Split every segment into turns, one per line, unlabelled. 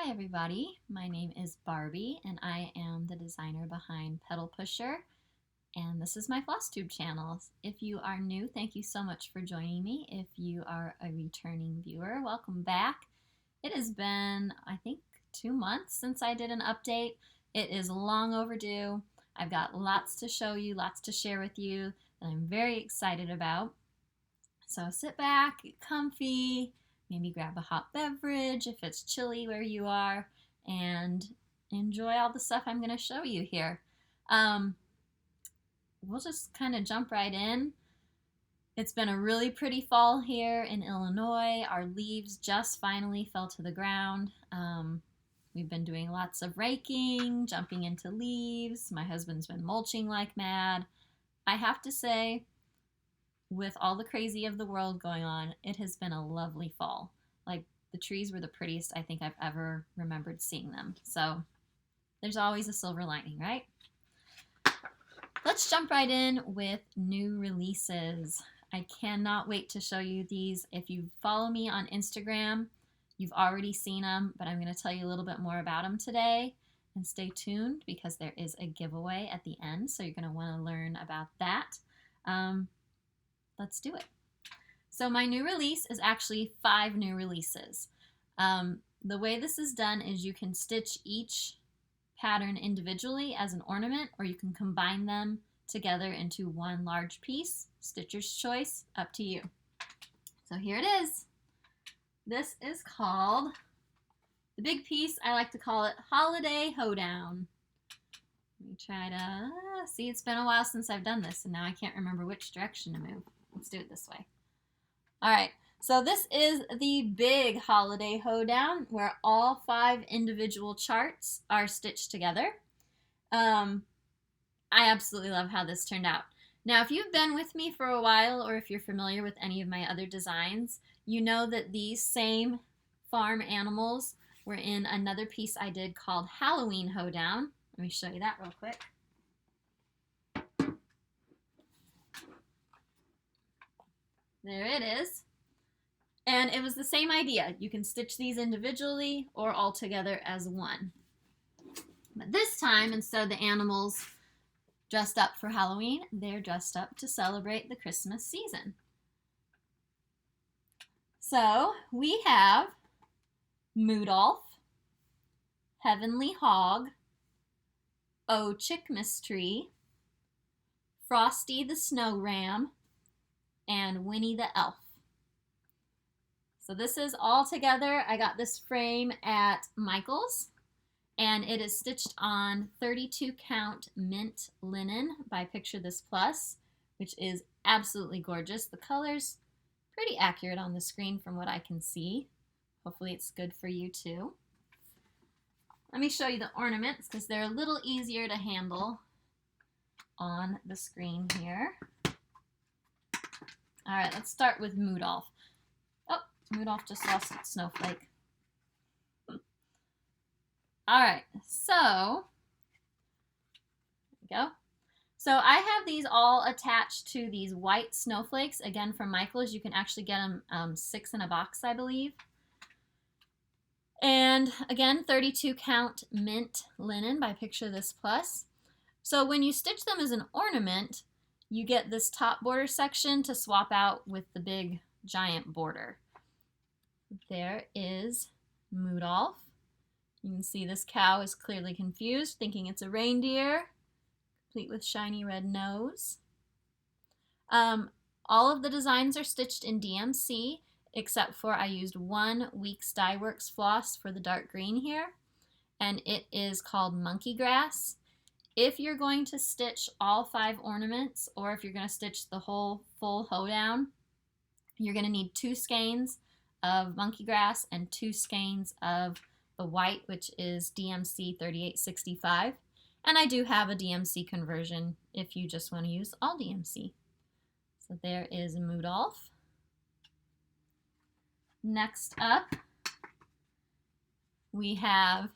Hi everybody, my name is Barbie and I am the designer behind Pedal Pusher, and this is my Flosstube channel. If you are new, thank you so much for joining me. If you are a returning viewer, welcome back. It has been, I think, 2 months since I did an update. It is long overdue. I've got lots to show you, lots to share with you that I'm very excited about. So sit back, get comfy, maybe grab a hot beverage if it's chilly where you are, and enjoy all the stuff I'm going to show you here. We'll just kind of jump right in. It's been a really pretty fall here in Illinois. Our leaves just finally fell to the ground. We've been doing lots of raking, jumping into leaves. My husband's been mulching like mad. I have to say, with all the crazy of the world going on, it has been a lovely fall. Like, the trees were the prettiest I think I've ever remembered seeing them. So there's always a silver lining, right? Let's jump right in with new releases. I cannot wait to show you these. If you follow me on Instagram, you've already seen them, but I'm going to tell you a little bit more about them today. And stay tuned because there is a giveaway at the end, so you're going to want to learn about that. Let's do it. So my new release is actually 5 new releases. The way this is done is you can stitch each pattern individually as an ornament, or you can combine them together into one large piece. Stitcher's choice, up to you. So here it is. This is called, the big piece, I like to call it Holiday Hoedown. Let me try to, see, it's been a while since I've done this, and now I can't remember which direction to move. Let's do it this way. All right, so this is the big Holiday Hoedown where all 5 individual charts are stitched together. I absolutely love how this turned out. Now, if you've been with me for a while, or if you're familiar with any of my other designs, you know that these same farm animals were in another piece I did called Halloween Hoedown. Let me show you that real quick. There it is. And it was the same idea. You can stitch these individually or all together as one. But this time, instead of the animals dressed up for Halloween, they're dressed up to celebrate the Christmas season. So we have Moodolph, Heavenly Hog, Oh Chickmas Tree, Frosty the Snow Ram, and Winnie the Elf. So this is all together. I got this frame at Michael's, and it is stitched on 32 count mint linen by Picture This Plus, which is absolutely gorgeous. The color's pretty accurate on the screen from what I can see. Hopefully it's good for you too. Let me show you the ornaments because they're a little easier to handle on the screen here. All right, let's start with Moodolph. Oh, Moodolph just lost its snowflake. All right, so there we go. So I have these all attached to these white snowflakes, again from Michael's. You can actually get them 6 in a box, I believe. And again, 32 count mint linen by Picture This Plus. So when you stitch them as an ornament, you get this top border section to swap out with the big giant border. There is Moodolph. You can see this cow is clearly confused, thinking it's a reindeer, complete with shiny red nose. All of the designs are stitched in DMC, except for I used one Weeks Dye Works floss for the dark green here, and it is called Monkey Grass. If you're going to stitch all 5 ornaments, or if you're going to stitch the whole full hoedown, you're going to need 2 skeins of monkey grass and 2 skeins of the white, which is DMC 3865. And I do have a DMC conversion if you just want to use all DMC. So there is Moodolph. Next up, we have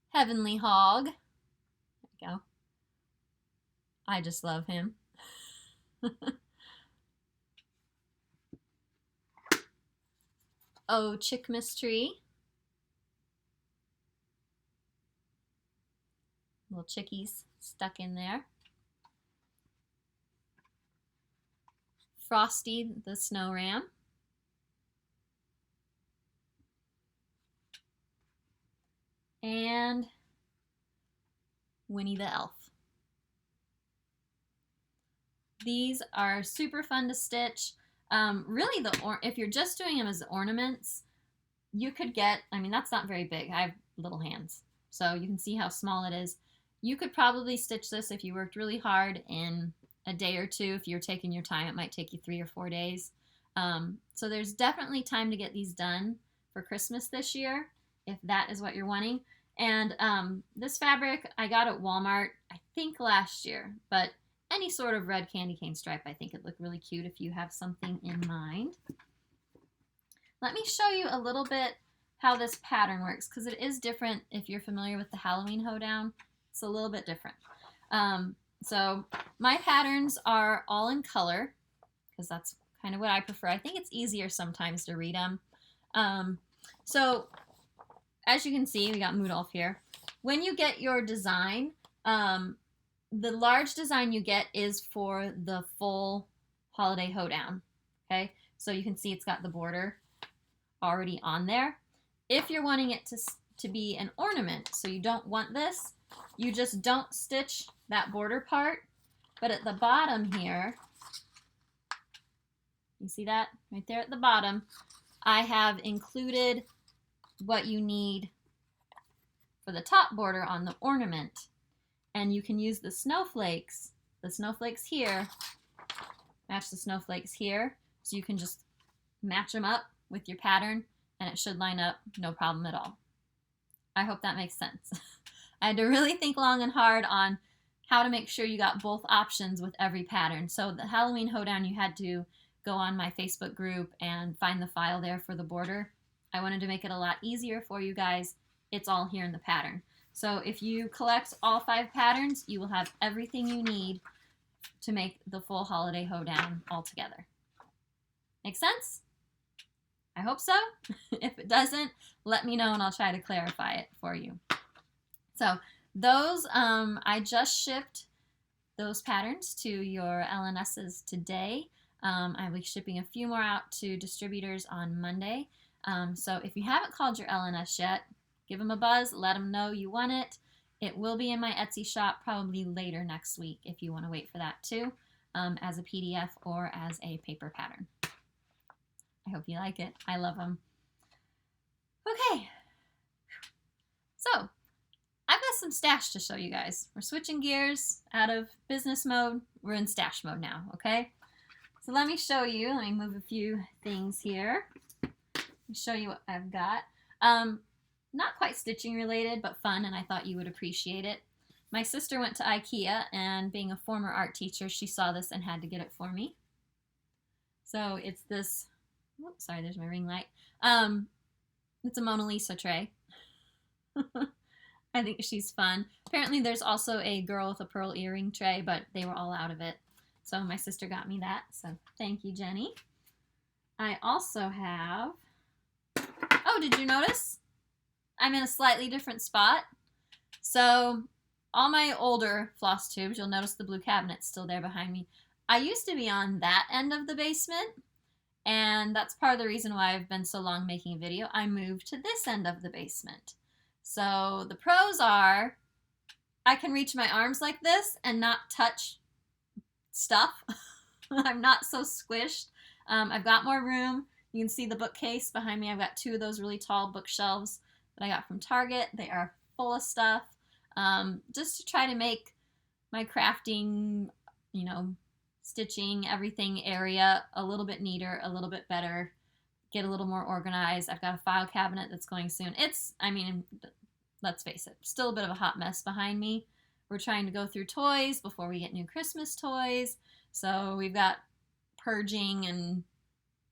Heavenly Hog. There we go. I just love him. Oh Chickmas Tree. Little chickies stuck in there. Frosty the snow ram. And Winnie the elf. These are super fun to stitch. Really, if you're just doing them as ornaments, you could get, I mean, that's not very big. I have little hands, so you can see how small it is. You could probably stitch this if you worked really hard in a day or two. If you're taking your time, it might take you 3 or 4 days. So there's definitely time to get these done for Christmas this year, if that is what you're wanting. And this fabric I got at Walmart, I think last year, but any sort of red candy cane stripe, I think it'd look really cute if you have something in mind. Let me show you a little bit how this pattern works, because it is different if you're familiar with the Halloween Hoedown. It's a little bit different. So my patterns are all in color, because that's kind of what I prefer. I think it's easier sometimes to read them. So as you can see, we got Moodolf here. When you get your design, the large design you get is for the full Holiday Hoedown. Okay, so you can see it's got the border already on there. If you're wanting it to be an ornament, so you don't want this, you just don't stitch that border part, but at the bottom here, you see that right there at the bottom, I have included what you need for the top border on the ornament. And you can use the snowflakes here, match the snowflakes here, so you can just match them up with your pattern and it should line up no problem at all. I hope that makes sense. I had to really think long and hard on how to make sure you got both options with every pattern. So the Halloween Hoedown, you had to go on my Facebook group and find the file there for the border. I wanted to make it a lot easier for you guys. It's all here in the pattern. So if you collect all 5 patterns, you will have everything you need to make the full Holiday Hoedown all together. Make sense? I hope so. If it doesn't, let me know and I'll try to clarify it for you. So those, I just shipped those patterns to your LNSs today. I'll be shipping a few more out to distributors on Monday. So if you haven't called your LNS yet, give them a buzz, let them know you want it. It will be in my Etsy shop probably later next week if you want to wait for that too, as a PDF or as a paper pattern. I hope you like it. I love them. Okay, so I've got some stash to show you guys. We're switching gears out of business mode. We're in stash mode now, okay? So let me show you. Let me move a few things here. Let me show you what I've got. Not quite stitching related, but fun, and I thought you would appreciate it. My sister went to IKEA, and being a former art teacher, she saw this and had to get it for me. So it's this, oops, sorry, there's my ring light. It's a Mona Lisa tray. I think she's fun. Apparently there's also a girl with a pearl earring tray, but they were all out of it. So my sister got me that, so thank you, Jenny. I also have, oh, did you notice? I'm in a slightly different spot. So all my older floss tubes, you'll notice the blue cabinet's still there behind me. I used to be on that end of the basement, and that's part of the reason why I've been so long making a video. I moved to this end of the basement. So the pros are I can reach my arms like this and not touch stuff. I'm not so squished. I've got more room. You can see the bookcase behind me. I've got 2 of those really tall bookshelves that I got from Target. They are full of stuff, just to try to make my crafting, you know, stitching, everything area a little bit neater, a little bit better, get a little more organized. I've got a file cabinet that's going soon. It's, I mean, let's face it, still a bit of a hot mess behind me. We're trying to go through toys before we get new Christmas toys. So we've got purging and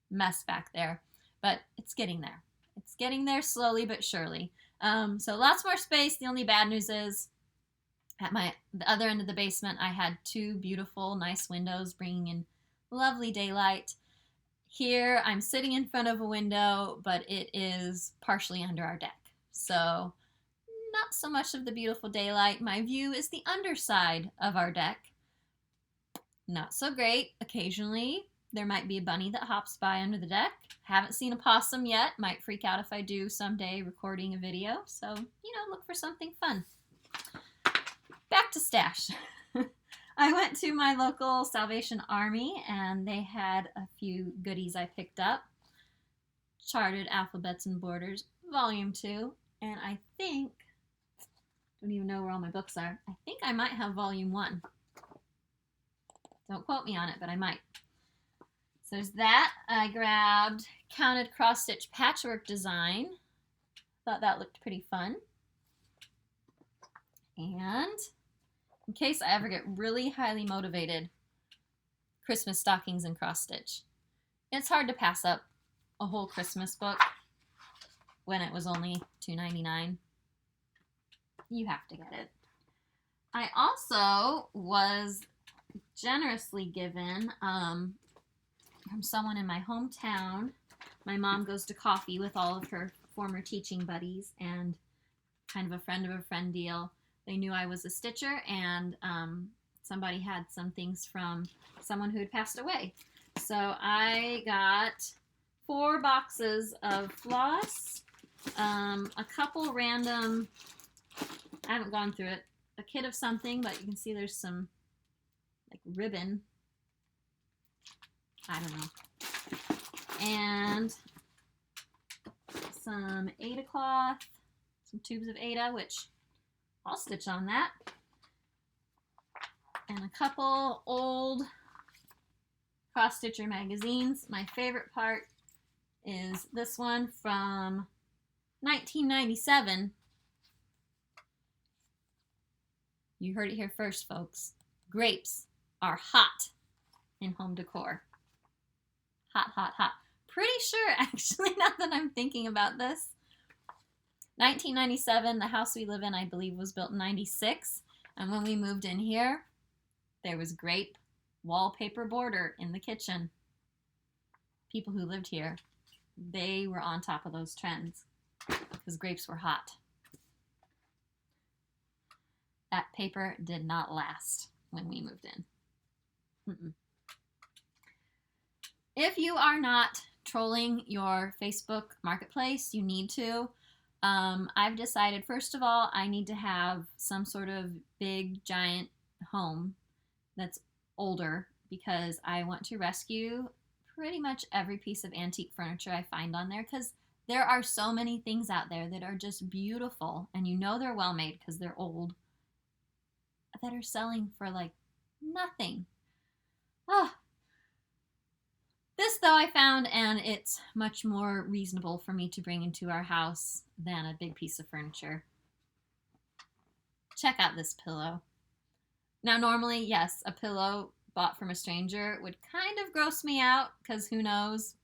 mess back there, but it's getting there. It's getting there slowly but surely. So lots more space. The only bad news is at the other end of the basement, I had 2 beautiful, nice windows bringing in lovely daylight. Here, I'm sitting in front of a window, but it is partially under our deck. So not not so much of the beautiful daylight. My view is the underside of our deck. Not so great. Occasionally, there might be a bunny that hops by under the deck. Haven't seen a possum yet. Might freak out if I do someday recording a video. So, look for something fun. Back to stash. I went to my local Salvation Army and they had a few goodies I picked up. Charted Alphabets and Borders, Volume 2. And I don't even know where all my books are. I think I might have Volume 1. Don't quote me on it, but I might. So there's that. I grabbed Counted Cross-Stitch Patchwork Design. Thought that looked pretty fun. And in case I ever get really highly motivated, Christmas stockings and cross-stitch. It's hard to pass up a whole Christmas book when it was only $2.99. You have to get it. I also was generously given from someone in my hometown. My mom goes to coffee with all of her former teaching buddies, and kind of a friend of a friend deal. They knew I was a stitcher, and somebody had some things from someone who had passed away. So I got 4 boxes of floss, a couple random, I haven't gone through it, a kit of something, but you can see there's some like ribbon, I don't know, and some Aida cloth, some tubes of Aida, which I'll stitch on that, and a couple old cross-stitcher magazines. My favorite part is this one from 1997. You heard it here first, folks. Grapes are hot in home decor. Hot, hot, hot. Pretty sure, actually, now that I'm thinking about this, 1997, the house we live in, I believe, was built in 96. And when we moved in here, there was grape wallpaper border in the kitchen. People who lived here, they were on top of those trends because grapes were hot. That paper did not last when we moved in. If you are not trolling your Facebook marketplace, you need to. I've decided, first of all, I need to have some sort of big, giant home that's older because I want to rescue pretty much every piece of antique furniture I find on there, because there are so many things out there that are just beautiful, and they're well made because they're old, that are selling for like nothing. Oh. This, though, I found, and it's much more reasonable for me to bring into our house than a big piece of furniture. Check out this pillow. Now, normally, yes, a pillow bought from a stranger would kind of gross me out, because who knows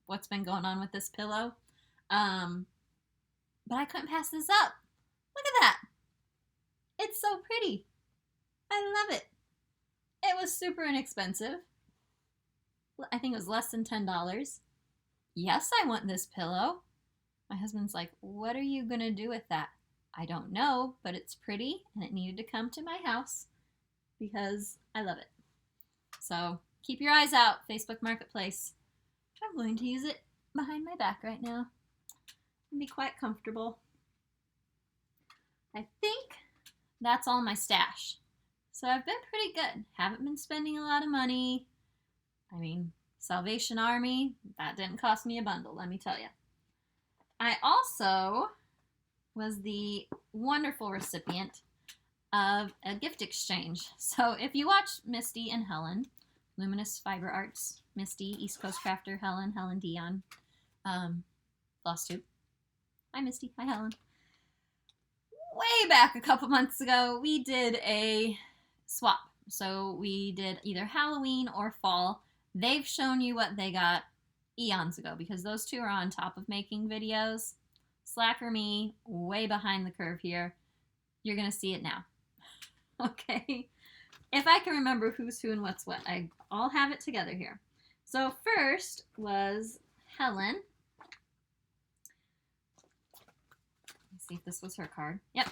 what's been going on with this pillow. But I couldn't pass this up. Look at that. It's so pretty. I love it. It was super inexpensive. I think it was less than $10. Yes, I want this pillow. My husband's like, what are you going to do with that? I don't know, but it's pretty and it needed to come to my house because I love it. So keep your eyes out, Facebook Marketplace. I'm going to use it behind my back right now. It'll be quite comfortable. I think that's all my stash. So I've been pretty good. Haven't been spending a lot of money. I mean, Salvation Army, that didn't cost me a bundle, let me tell you. I also was the wonderful recipient of a gift exchange. So if you watch Misty and Helen, Luminous Fiber Arts, Misty, East Coast Crafter, Helen Dion, Flosstube. Hi Misty, hi Helen. Way back a couple months ago, we did a swap. So we did either Halloween or fall. They've shown you what they got eons ago because those two are on top of making videos. Slacker me, way behind the curve here. You're going to see it now. Okay? If I can remember who's who and what's what, I all have it together here. So first was Helen. Let's see if this was her card. Yep.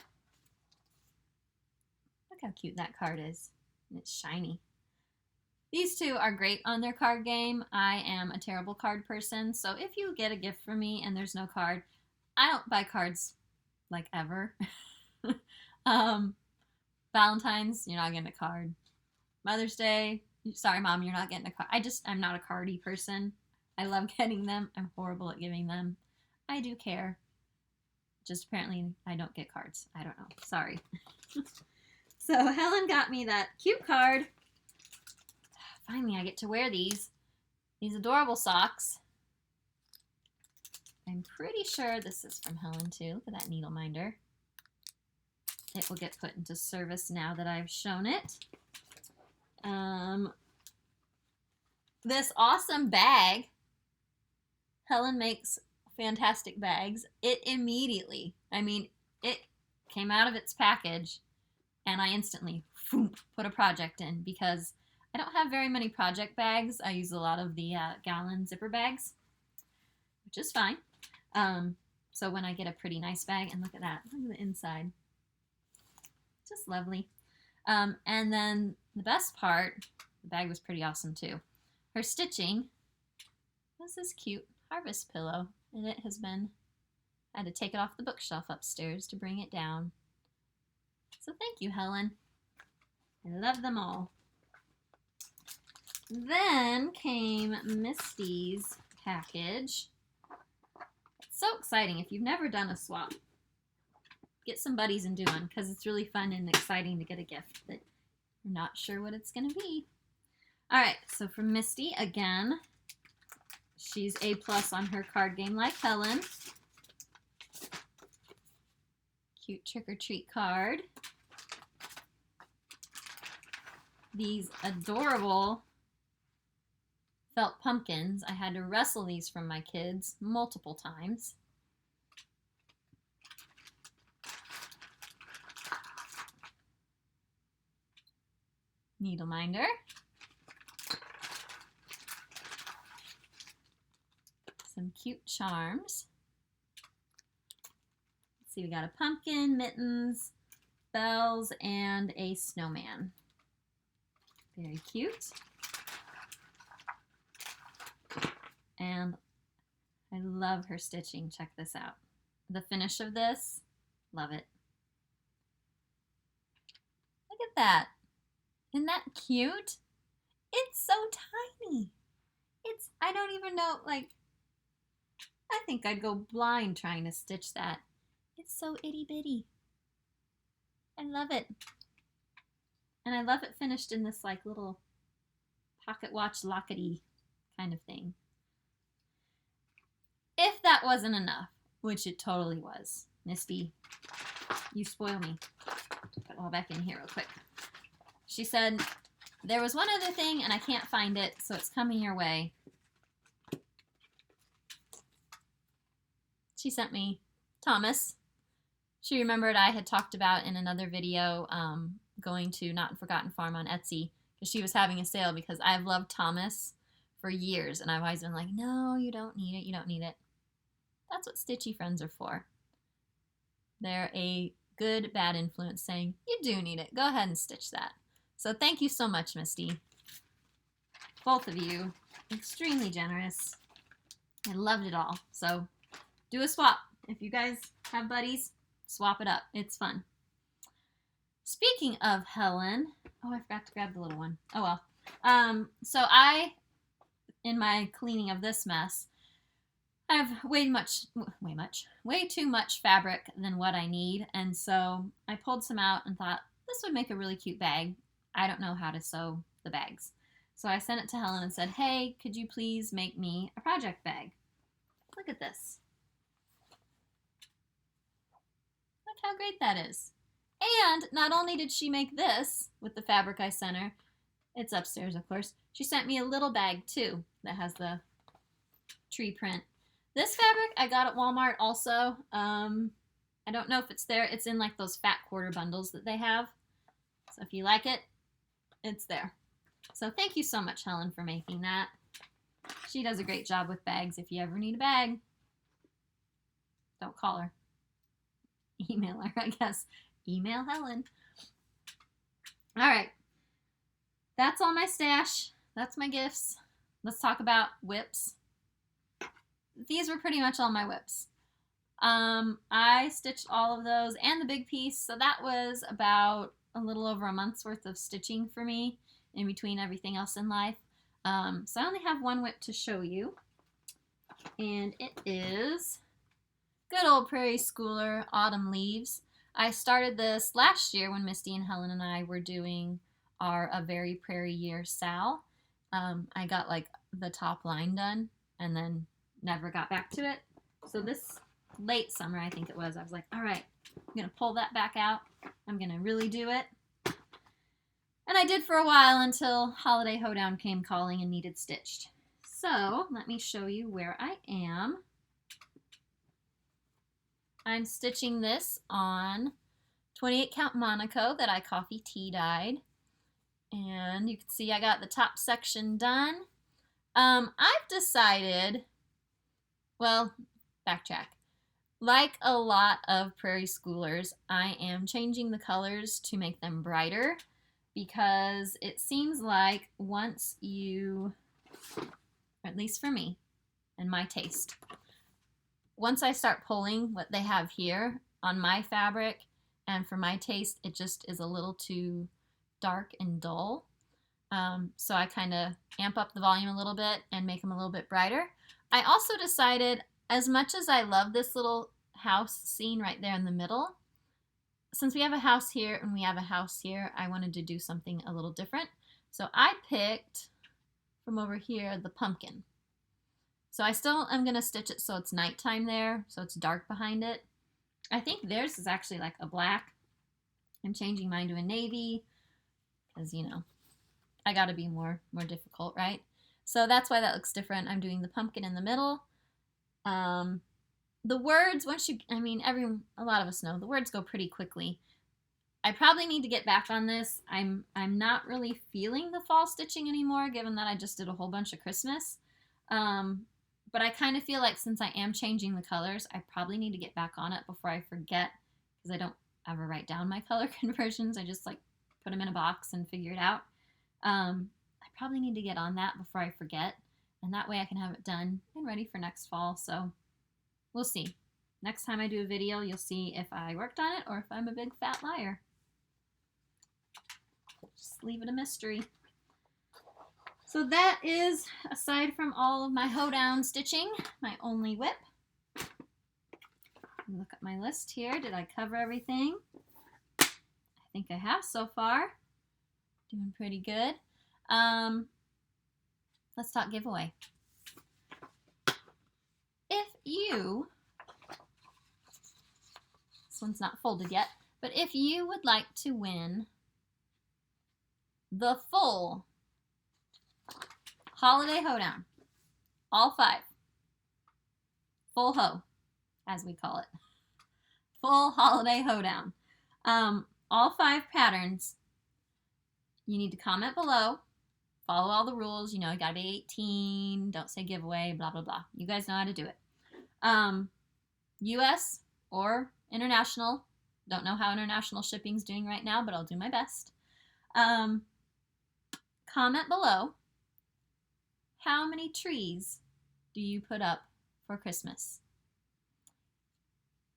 Look how cute that card is. And it's shiny. These two are great on their card game. I am a terrible card person, so if you get a gift from me and there's no card, I don't buy cards like ever. Valentine's, you're not getting a card. Mother's Day, sorry mom, you're not getting a card. I'm not a cardy person. I love getting them. I'm horrible at giving them. I do care. Just apparently I don't get cards. I don't know. Sorry. So Helen got me that cute card. Finally, I get to wear these adorable socks. I'm pretty sure this is from Helen too. Look at that needle minder. It will get put into service now that I've shown it. This awesome bag. Helen makes fantastic bags. It immediately, it came out of its package and I instantly put a project in because I don't have very many project bags. I use a lot of the gallon zipper bags, which is fine. So when I get a pretty nice bag, and look at that, look at the inside. Just lovely. And then the best part, the bag was pretty awesome too. Her stitching, this is cute harvest pillow, and it has been, I had to take it off the bookshelf upstairs to bring it down. So thank you, Helen. I love them all. Then came Misty's package. It's so exciting. If you've never done a swap, get some buddies and do one because it's really fun and exciting to get a gift that you're not sure what it's going to be. All right, so from Misty, again, she's A+ on her card game like Helen. Cute trick-or-treat card. These adorable felt pumpkins. I had to wrestle these from my kids multiple times. Needle minder. Some cute charms. Let's see, we got a pumpkin, mittens, bells, and a snowman. Very cute. And I love her stitching. Check this out. The finish of this, love it. Look at that. Isn't that cute? It's so tiny. I don't even know, I think I'd go blind trying to stitch that. It's so itty bitty. I love it. And I love it finished in this little pocket watch lockety kind of thing. If that wasn't enough, which it totally was, Misty, you spoil me. Put it all back in here real quick. She said, there was one other thing and I can't find it, so it's coming your way. She sent me Thomas. She remembered I had talked about in another video going to Not Forgotten Farm on Etsy because she was having a sale because I've loved Thomas for years and I've always been like, no, you don't need it, you don't need it. That's what Stitchy friends are for. They're a good, bad influence saying, you do need it, go ahead and stitch that. So thank you so much, Misty. Both of you, extremely generous. I loved it all. So do a swap. If you guys have buddies, swap it up. It's fun. Speaking of Helen, oh, I forgot to grab the little one. Oh, well. So in my cleaning of this mess, I have way too much fabric than what I need. And so I pulled some out and thought this would make a really cute bag. I don't know how to sew the bags. So I sent it to Helen and said, hey, could you please make me a project bag? Look at this. Look how great that is. And not only did she make this with the fabric I sent her, it's upstairs, of course, she sent me a little bag too that has the tree print. This fabric I got at Walmart also. I don't know if it's there. It's in those fat quarter bundles that they have. So if you like it, it's there. So thank you so much, Helen, for making that. She does a great job with bags. If you ever need a bag, don't call her. email her, I guess. Email Helen. All right. That's all my stash. That's my gifts. Let's talk about whips. These were pretty much all my whips. I stitched all of those and the big piece, so that was about a little over a month's worth of stitching for me in between everything else in life. So I only have one whip to show you, and it is good old Prairie Schooler Autumn Leaves. I started this last year when Misty and Helen and I were doing our A Very Prairie Year Sal. I got like the top line done and then never got back to it. So this late summer, I think it was, I was like, all right, I'm going to pull that back out. I'm going to really do it. And I did for a while until Holiday Hoedown came calling and needed stitched. So let me show you where I am. I'm stitching this on 28 count Monaco that I coffee tea dyed. And you can see I got the top section done. I've decided, well, backtrack. Like a lot of Prairie Schoolers, I am changing the colors to make them brighter because it seems like once you, or at least for me and my taste, once I start pulling what they have here on my fabric, and for my taste, it just is a little too dark and dull. So I kind of amp up the volume a little bit and make them a little bit brighter. I also decided, as much as I love this little house scene right there in the middle, since we have a house here and we have a house here, I wanted to do something a little different. So I picked from over here the pumpkin. So I still am going to stitch it so it's nighttime there, so it's dark behind it. I think theirs is actually like a black. I'm changing mine to a navy because, you know, I got to be more difficult, right? So that's why that looks different. I'm doing the pumpkin in the middle. The words, once you, I mean, a lot of us know, the words go pretty quickly. I probably need to get back on this. I'm not really feeling the fall stitching anymore, given that I just did a whole bunch of Christmas. But I kind of feel like since I am changing the colors, I probably need to get back on it before I forget, because I don't ever write down my color conversions. I just like put them in a box and figure it out. I probably need to get on that before I forget, and that way I can have it done and ready for next fall. So we'll see. Next time I do a video, you'll see if I worked on it or if I'm a big fat liar. Just leave it a mystery. So that is, aside from all of my hoedown stitching, my only whip. Look at my list here. Did I cover everything? I think I have so far. Doing pretty good. Let's talk giveaway. If you, this one's not folded yet, but if you would like to win the full Holiday Hoedown, all 5, full hoe, as we call it, full Holiday Hoedown, all 5 patterns, you need to comment below, follow all the rules, you know, you gotta be 18, don't say giveaway, blah, blah, blah. You guys know how to do it. US or international, don't know how international shipping's doing right now, but I'll do my best. Comment below, how many trees do you put up for Christmas?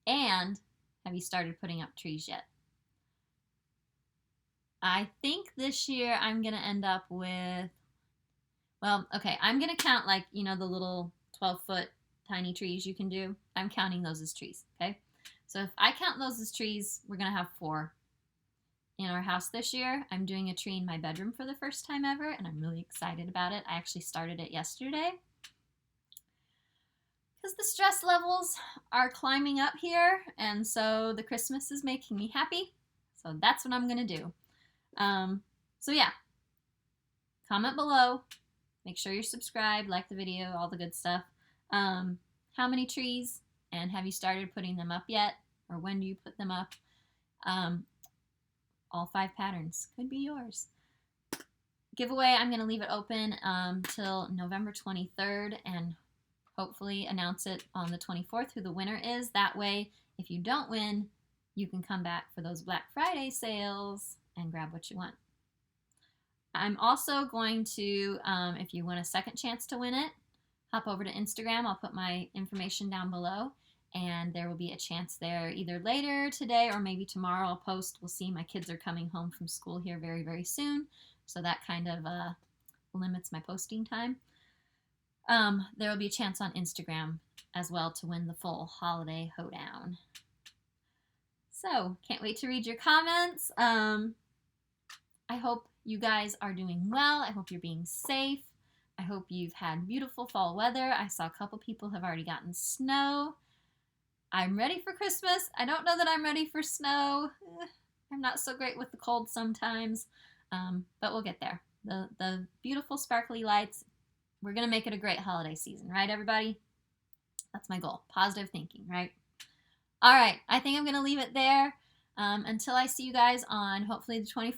And have you started putting up trees yet? I think this year I'm going to end up with, well, okay, I'm going to count like, you know, the little 12-foot tiny trees you can do. I'm counting those as trees, okay? So if I count those as trees, we're going to have 4 in our house this year. I'm doing a tree in my bedroom for the first time ever, and I'm really excited about it. I actually started it yesterday because the stress levels are climbing up here, and so the Christmas is making me happy. So that's what I'm going to do. So yeah, comment below, make sure you're subscribed, like the video, all the good stuff. How many trees, and have you started putting them up yet? Or when do you put them up? All 5 patterns could be yours. Giveaway, I'm going to leave it open till November 23rd and hopefully announce it on the 24th who the winner is. That way, if you don't win, you can come back for those Black Friday sales and grab what you want. I'm also going to, if you want a second chance to win it, hop over to Instagram. I'll put my information down below, and there will be a chance there either later today or maybe tomorrow. I'll post. We'll see. My kids are coming home from school here very, very soon, so that kind of limits my posting time. There will be a chance on Instagram as well to win the full Holiday Hoedown. So, can't wait to read your comments. I hope you guys are doing well. I hope you're being safe. I hope you've had beautiful fall weather. I saw a couple people have already gotten snow. I'm ready for Christmas. I don't know that I'm ready for snow. I'm not so great with the cold sometimes, but we'll get there. The beautiful sparkly lights, we're going to make it a great holiday season, right, everybody? That's my goal. Positive thinking, right? All right, I think I'm going to leave it there until I see you guys on hopefully the 24th.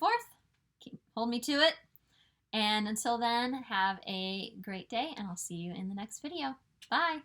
Hold me to it. And until then, have a great day, and I'll see you in the next video. Bye.